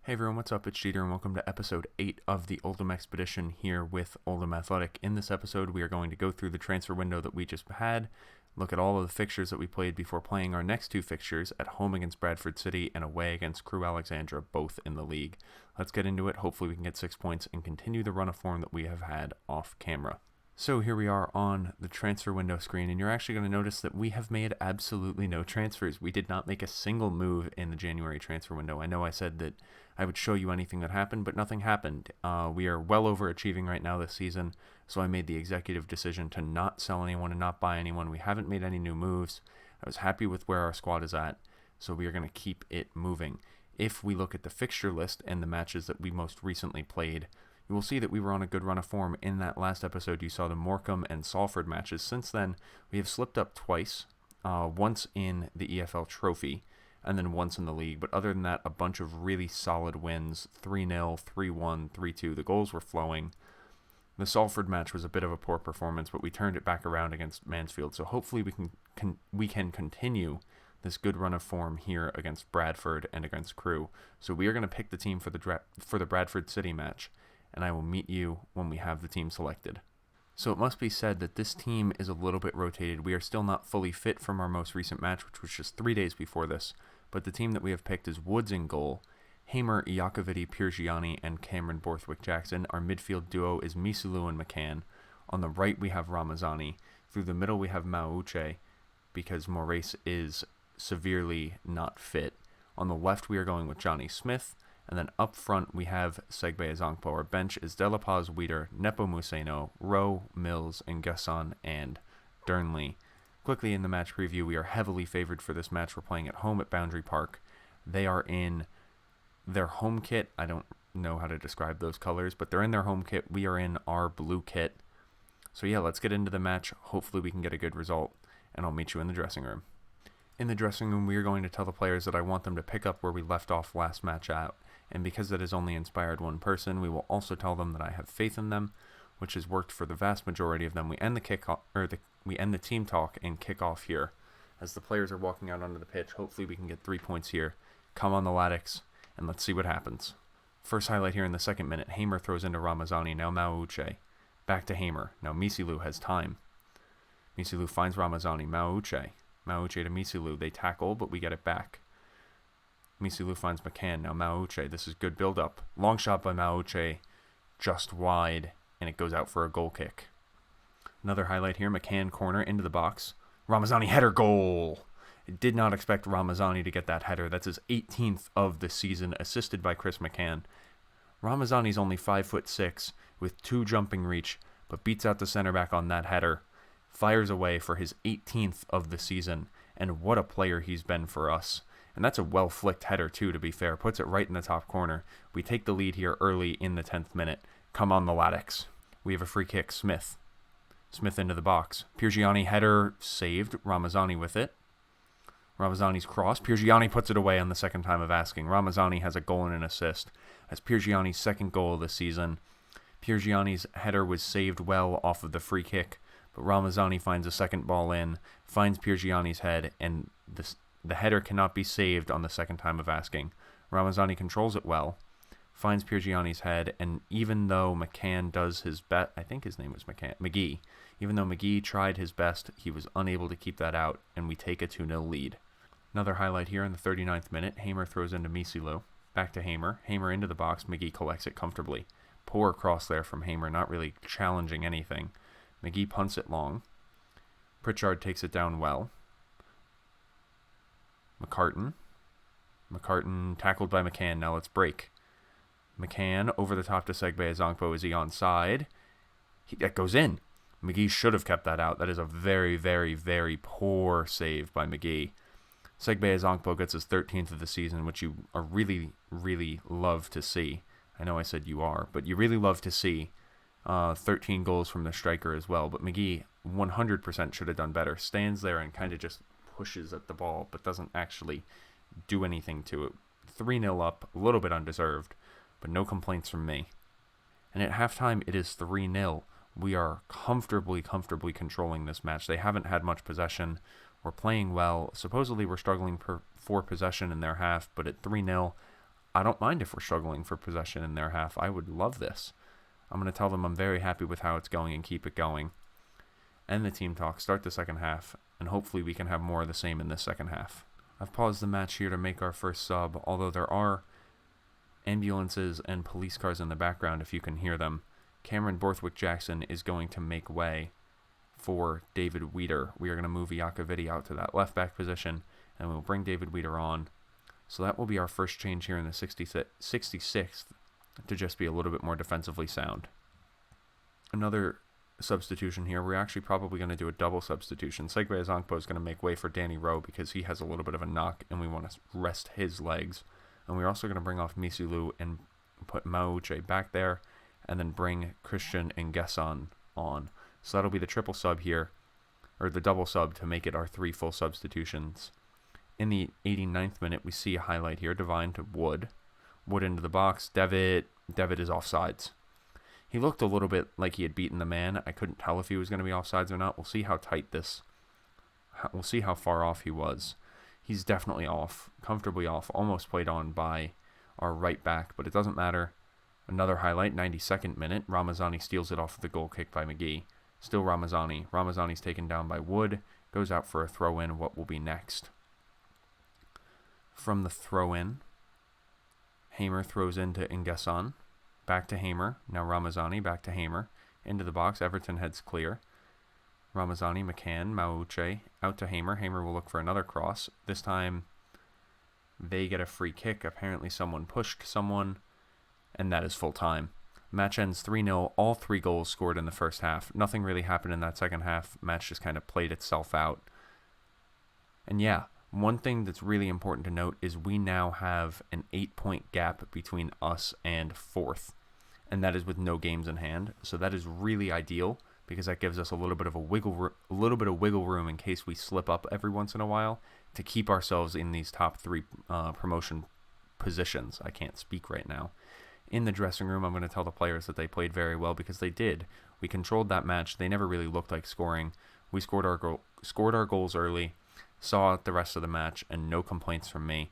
Hey everyone, what's up? It's Jeter and welcome to episode 8 of the Oldham Expedition here with Oldham Athletic. In this episode, we are going to go through the transfer window that we just had, look at all of the fixtures that we played before playing our next two fixtures at home against Bradford City and away against Crewe Alexandra, both in the league. Let's get into it. Hopefully we can get 6 points and continue the run of form that we have had off camera. So here we are on the transfer window screen, and you're actually going to notice that we have made absolutely no transfers. We did not make a single move in the January transfer window. I know I said that I would show you anything that happened, but nothing happened. We are well overachieving right now this season, so I made the executive decision to not sell anyone and not buy anyone. We haven't made any new moves. I was happy with where our squad is at, so we are going to keep it moving. If we look at the fixture list and the matches that we most recently played, you will see that we were on a good run of form. In that last episode, you saw the Morecambe and Salford matches. Since then, we have slipped up twice, once in the EFL Trophy, and then once in the league. But other than that, a bunch of really solid wins, 3-0, 3-1, 3-2. The goals were flowing. The Salford match was a bit of a poor performance, but we turned it back around against Mansfield. So hopefully we can continue this good run of form here against Bradford and against Crewe. So we are going to pick the team for the Bradford City match, and I will meet you when we have the team selected. So it must be said that this team is a little bit rotated. We are still not fully fit from our most recent match, which was just 3 days before this, but the team that we have picked is Woods in goal, Hamer, Iacovitti, Piergiani, and Cameron Borthwick-Jackson. Our midfield duo is Misulu and McCann. On the right we have Ramazani. Through the middle we have Mauche, because Maurice is severely not fit. On the left we are going with Johnny Smith. And then up front, we have Segbe Azongpo. Our bench is De La Paz, Weeder, Nepo Museno, Rowe, Mills, and Gasson, and Durnley. Quickly in the match preview, we are heavily favored for this match. We're playing at home at Boundary Park. They are in their home kit. I don't know how to describe those colors, but they're in their home kit. We are in our blue kit. So yeah, let's get into the match. Hopefully we can get a good result, and I'll meet you in the dressing room. In the dressing room, we are going to tell the players that I want them to pick up where we left off last match out. And because that has only inspired one person, we will also tell them that I have faith in them, which has worked for the vast majority of them. We end the team talk and kick off here. As the players are walking out onto the pitch, hopefully we can get 3 points here. Come on the Laddix, and let's see what happens. First highlight here in the second minute, Hamer throws into Ramazani, now Mauche. Back to Hamer, now Misulu has time. Misulu finds Ramazani, Mauche to Misulu, they tackle, but we get it back. Misulu finds McCann, now Mauche, this is good build-up. Long shot by Mauche, just wide, and it goes out for a goal kick. Another highlight here, McCann corner into the box. Ramazani header, goal! I did not expect Ramazani to get that header. That's his 18th of the season, assisted by Chris McCann. Ramazani's only 5'6", with 2 jumping reach, but beats out the center back on that header. Fires away for his 18th of the season, and what a player he's been for us. And that's a well-flicked header, too, to be fair. Puts it right in the top corner. We take the lead here early in the 10th minute. Come on the Laddix. We have a free kick. Smith into the box. Piergiani header saved. Ramazani with it. Ramazani's cross. Piergiani puts it away on the second time of asking. Ramazani has a goal and an assist. That's Piergiani's second goal of the season. Piergiani's header was saved well off of the free kick, but Ramazani finds a second ball in, finds Piergiani's head, and the header cannot be saved on the second time of asking. Ramazani controls it well, finds Piergiani's head, and even though McCann does his best, I think his name was McGee, even though McGee tried his best, he was unable to keep that out, and we take a 2-0 lead. Another highlight here in the 39th minute, Hamer throws into Misulu, back to Hamer into the box, McGee collects it comfortably. Poor cross there from Hamer, not really challenging anything. McGee punts it long. Pritchard takes it down well. McCartan tackled by McCann. Now let's break. McCann over the top to Segbe Azongpo. Is he onside? That goes in. McGee should have kept that out. That is a very, very, very poor save by McGee. Segbe Azongpo gets his 13th of the season, which you are really, really love to see. I know I said you are, but you really love to see 13 goals from the striker as well. But McGee 100% should have done better. Stands there and kind of just pushes at the ball, but doesn't actually do anything to it. 3-0 up, a little bit undeserved, but no complaints from me. And at halftime, it is 3-0. We are comfortably controlling this match. They haven't had much possession. We're playing well. Supposedly, we're struggling for possession in their half, but at 3-0, I don't mind if we're struggling for possession in their half. I would love this. I'm going to tell them I'm very happy with how it's going and keep it going. End the team talk, start the second half, and hopefully we can have more of the same in this second half. I've paused the match here to make our first sub, although there are ambulances and police cars in the background if you can hear them. Cameron Borthwick-Jackson is going to make way for David Weeder. We are going to move Iakovidi out to that left back position, and we'll bring David Weeder on. So that will be our first change here in the 66th to just be a little bit more defensively sound. Another substitution here. We're actually probably going to do a double substitution. Segbe Azonkpo is going to make way for Danny Rowe because he has a little bit of a knock and we want to rest his legs. And we're also going to bring off Misulu and put Mauche back there and then bring Christian and Gesson on. So that'll be the triple sub here, or the double sub to make it our 3 full substitutions. In the 89th minute, we see a highlight here. Divine to Wood. Wood into the box. Devitt is offsides. He looked a little bit like he had beaten the man. I couldn't tell if he was going to be offsides or not. We'll see how tight this... We'll see how far off he was. He's definitely off. Comfortably off. Almost played on by our right back, but it doesn't matter. Another highlight, 92nd minute. Ramazani steals it off of the goal kick by McGee. Still Ramazani. Ramazani's taken down by Wood. Goes out for a throw-in. What will be next? From the throw-in, Hamer throws into Ngesson. Back to Hamer. Now Ramazani. Back to Hamer. Into the box. Everton heads clear. Ramazani, McCann, Mauche. Out to Hamer. Hamer will look for another cross. This time, they get a free kick. Apparently someone pushed someone. And that is full time. Match ends 3-0. All 3 goals scored in the first half. Nothing really happened in that second half. Match just kind of played itself out. And yeah, one thing that's really important to note is we now have an 8-point gap between us and 4th. And that is with no games in hand. So that is really ideal because that gives us a little bit of wiggle room in case we slip up every once in a while to keep ourselves in these top 3 promotion positions. I can't speak right now. In the dressing room, I'm going to tell the players that they played very well because they did. We controlled that match. They never really looked like scoring. We scored our goals early, saw out the rest of the match, and no complaints from me.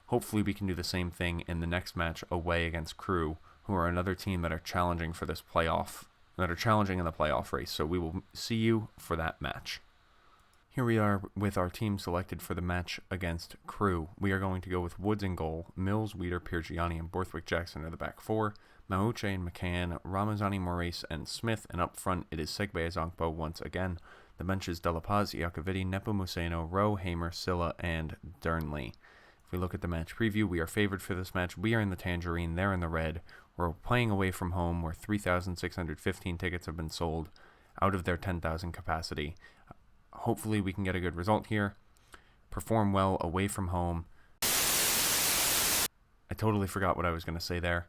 Hopefully we can do the same thing in the next match away against Crew, who are another team that are challenging for this playoff, that are challenging in the playoff race. So we will see you for that match. Here we are with our team selected for the match against Crew. We are going to go with Woods in goal, Mills, Weeder, Piergiani, and Borthwick-Jackson are the back 4, Mauche and McCann, Ramazani, Maurice, and Smith, and up front it is Segbe Azonkpo once again. The benches De La Paz, Iakovidi, Nepomuceno, Rowe, Hamer, Silla, and Dernley. If we look at the match preview, we are favored for this match. We are in the tangerine, they're in the red. We're playing away from home where 3,615 tickets have been sold out of their 10,000 capacity. Hopefully we can get a good result here. Perform well away from home. I totally forgot what I was going to say there.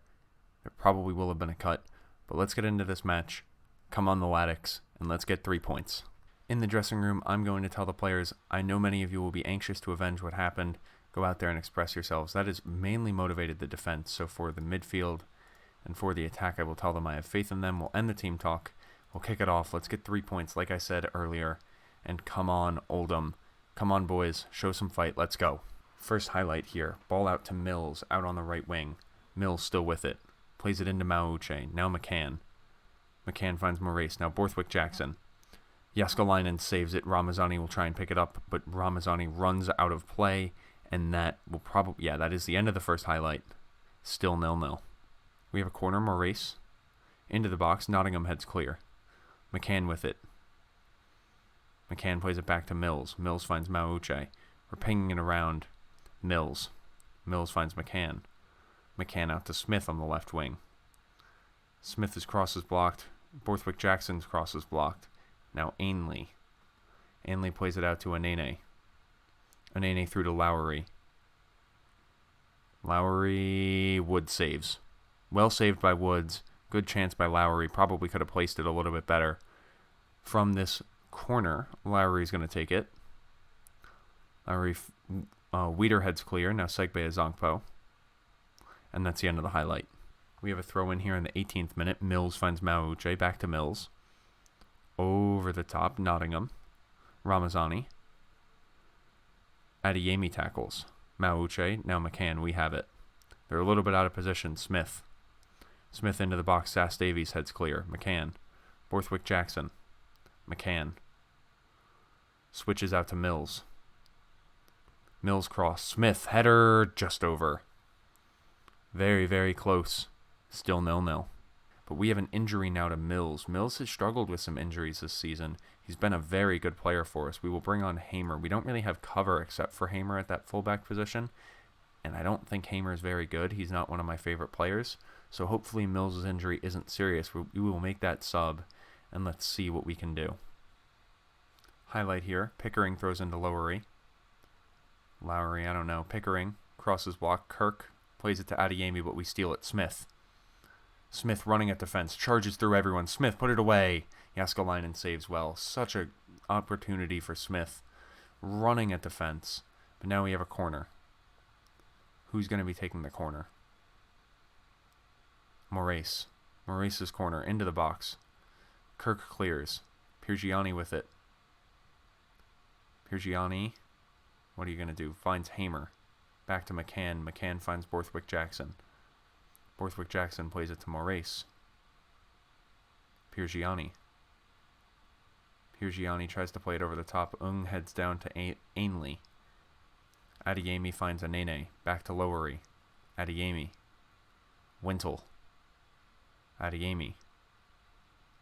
It probably will have been a cut. But let's get into this match. Come on the Laddix, and let's get 3 points. In the dressing room, I'm going to tell the players, I know many of you will be anxious to avenge what happened. Go out there and express yourselves. That has mainly motivated the defense. So for the midfield and for the attack, I will tell them I have faith in them. We'll end the team talk. We'll kick it off. Let's get 3 points, like I said earlier. And come on, Oldham. Come on, boys. Show some fight. Let's go. First highlight here. Ball out to Mills, out on the right wing. Mills still with it. Plays it into Mauche. Now McCann. McCann finds Maurice. Now Borthwick-Jackson. Jääskeläinen saves it. Ramazani will try and pick it up, but Ramazani runs out of play, and that will probably... Yeah, that is the end of the first highlight. Still 0-0. We have a corner. Maurice. Into the box. Nottingham heads clear. McCann with it. McCann plays it back to Mills. Mills finds Mauche. We're pinging it around Mills. Mills finds McCann. McCann out to Smith on the left wing. Smith's cross is blocked. Borthwick-Jackson's cross is blocked. Now Ainley. Ainley plays it out to Anene. Anene through to Lowry. Lowry, Woods saves. Well saved by Woods. Good chance by Lowry. Probably could have placed it a little bit better. From this corner, Lowry's going to take it. Lowry, Weeder heads clear. Now Segbe Azonkpo. And that's the end of the highlight. We have a throw in here in the 18th minute. Mills finds Mauche. Back to Mills. Over the top, Nottingham. Ramazani. Adeyemi tackles. Mauche. Now McCann. We have it. They're a little bit out of position. Smith. Smith into the box. Sass Davies heads clear. McCann. Borthwick Jackson. McCann. Switches out to Mills. Mills cross. Smith. Header just over. Very, very close. Still 0-0. But we have an injury now to Mills. Mills has struggled with some injuries this season. He's been a very good player for us. We will bring on Hamer. We don't really have cover except for Hamer at that fullback position. And I don't think Hamer is very good. He's not one of my favorite players. So hopefully Mills' injury isn't serious. We will make that sub, and let's see what we can do. Highlight here. Pickering throws into Lowry. Lowry, I don't know. Pickering crosses block. Kirk plays it to Adeyemi, but we steal it. Smith. Smith running at defense. Charges through everyone. Smith, put it away. Jaskalainen saves well. Such an opportunity for Smith. Running at defense. But now we have a corner. Who's going to be taking the corner? Moraes. Moraes' corner. Into the box. Kirk clears. Piergiani with it. Piergiani. What are you going to do? Finds Hamer. Back to McCann. McCann finds Borthwick Jackson. Borthwick Jackson plays it to Moraes. Piergiani. Piergiani tries to play it over the top. Ung heads down to Ainley. Adeyemi finds Anene. Back to Lowery. Adeyemi. Wintle. Adeyemi.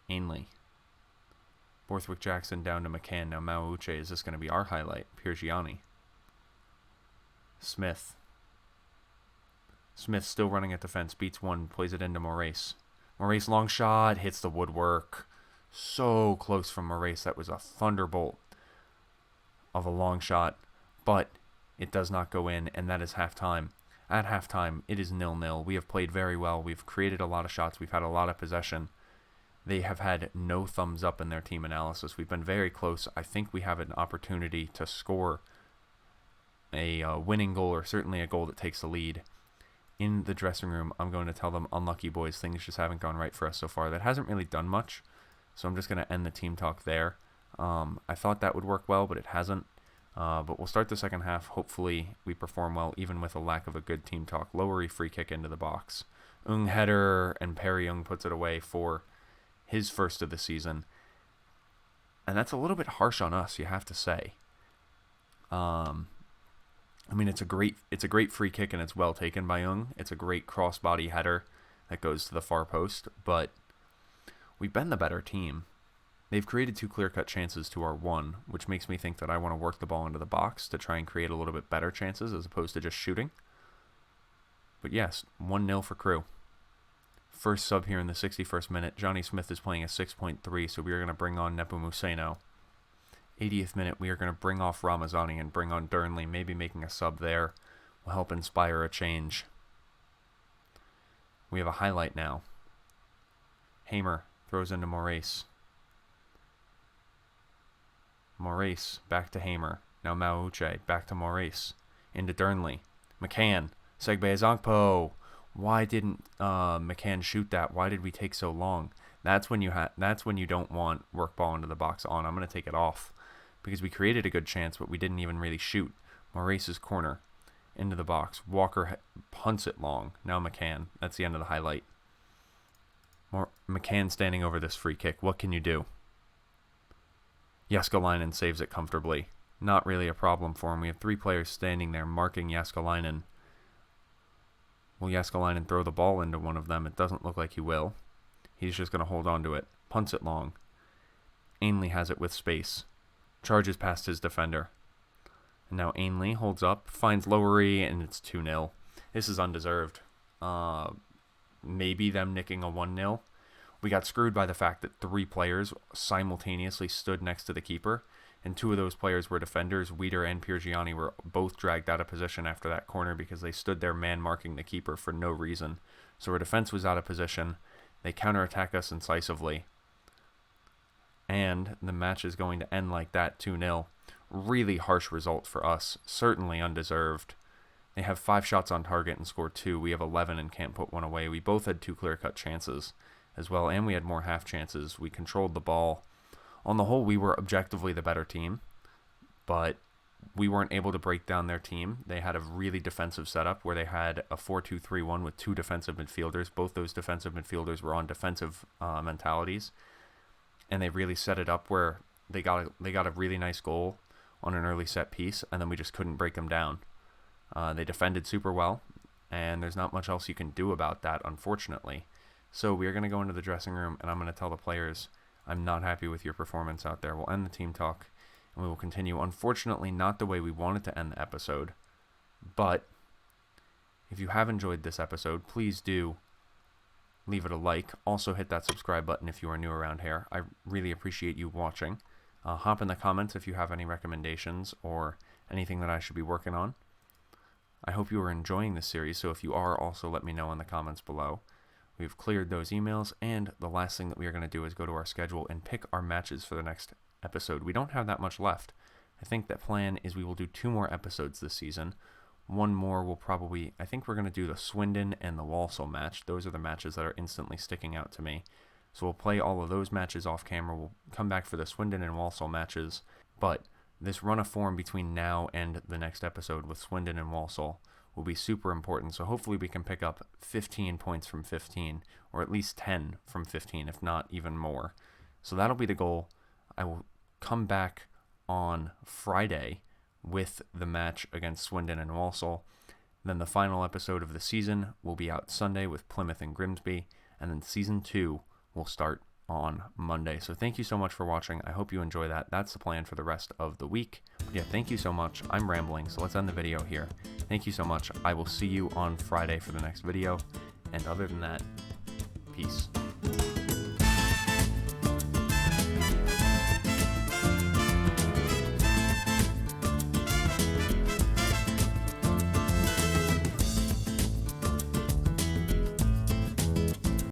Ainley. Borthwick Jackson down to McCann. Now Mauuche. Is this going to be our highlight? Piergiani. Smith. Smith still running at defense. Beats one. Plays it into Moraes. Moraes long shot. Hits the woodwork. So close from Moraes. That was a thunderbolt of a long shot. But it does not go in, and that is halftime. At halftime, it is 0-0. We have played very well. We've created a lot of shots. We've had a lot of possession. They have had no thumbs up in their team analysis. We've been very close. I think we have an opportunity to score a winning goal, or certainly a goal that takes the lead. In the dressing room, I'm going to tell them, unlucky boys, things just haven't gone right for us so far. That hasn't really done much, so I'm just going to end the team talk there. I thought that would work well, but it hasn't. But we'll start the second half. Hopefully we perform well, even with a lack of a good team talk. Lowery free kick into the box. Ung header, and Perry Ung puts it away for his first of the season. And that's a little bit harsh on us, you have to say. I mean, it's a great free kick, and it's well taken by Ung. It's a great crossbody header that goes to the far post, but we've been the better team. They've created 2 clear-cut chances to our 1, which makes me think that I want to work the ball into the box to try and create a little bit better chances as opposed to just shooting. But yes, 1-0 for Crew. First sub here in the 61st minute. Johnny Smith is playing a 6.3, so we are going to bring on Nepomuceno. 80th minute, we are going to bring off Ramazani and bring on Durnley. Maybe making a sub there will help inspire a change. We have a highlight now. Hamer throws into Moraes. Moraes back to Hamer. Now Mauuche back to Moraes. Into Durnley. McCann. Segbe Ezongpo. Why didn't McCann shoot that? Why did we take so long? That's when you don't want work ball into the box on. I'm going to take it off because we created a good chance, but we didn't even really shoot. Moraes' corner into the box. Walker punts it long. Now McCann. That's the end of the highlight. McCann standing over this free kick. What can you do? Jaskalainen saves it comfortably. Not really a problem for him. We have 3 players standing there marking Jaskalainen. Will Jaskalainen throw the ball into one of them? It doesn't look like he will. He's just going to hold on to it. Punts it long. Ainley has it with space. Charges past his defender. And now Ainley holds up, finds Lowery, and it's 2-0. This is undeserved. Maybe them nicking a 1-0. We got screwed by the fact that 3 players simultaneously stood next to the keeper, and 2 of those players were defenders. Weider and Piergiani were both dragged out of position after that corner because they stood there man-marking the keeper for no reason. So our defense was out of position. They counterattack us incisively. And the match is going to end like that, 2-0. Really harsh result for us. Certainly undeserved. They have 5 shots on target and score 2. We have 11 and can't put one away. We both had 2 clear-cut chances as well, and we had more half chances. We controlled the ball. On the whole, we were objectively the better team, but we weren't able to break down their team. They had a really defensive setup where they had a 4-2-3-1 with 2 defensive midfielders. Both those defensive midfielders were on defensive mentalities, and they really set it up where they got a really nice goal on an early set piece, and then we just couldn't break them down. They defended super well, and there's not much else you can do about that, unfortunately. So we are going to go into the dressing room, and I'm going to tell the players, I'm not happy with your performance out there. We'll end the team talk, and we will continue. Unfortunately, not the way we wanted to end the episode, but if you have enjoyed this episode, please do leave it a like. Also, hit that subscribe button if you are new around here. I really appreciate you watching. Hop in the comments if you have any recommendations or anything that I should be working on. I hope you are enjoying this series, so if you are, also let me know in the comments below. We've cleared those emails, and the last thing that we are going to do is go to our schedule and pick our matches for the next episode. We don't have that much left. I think the plan is we will do 2 more episodes this season. One more will probably, I think we're going to do the Swindon and the Walsall match. Those are the matches that are instantly sticking out to me. So we'll play all of those matches off camera. We'll come back for the Swindon and Walsall matches. But this run of form between now and the next episode with Swindon and Walsall will be super important. So hopefully we can pick up 15 points from 15, or at least 10 from 15, if not even more. So that'll be the goal. I will come back on Friday with the match against Swindon and Walsall. Then the final episode of the season will be out Sunday with Plymouth and Grimsby, and then season 2 will start on Monday. So thank you so much for watching. I hope you enjoy that. That's the plan for the rest of the week. But yeah, thank you so much. I'm rambling, so let's end the video here. Thank you so much. I will see you on Friday for the next video. And other than that, peace.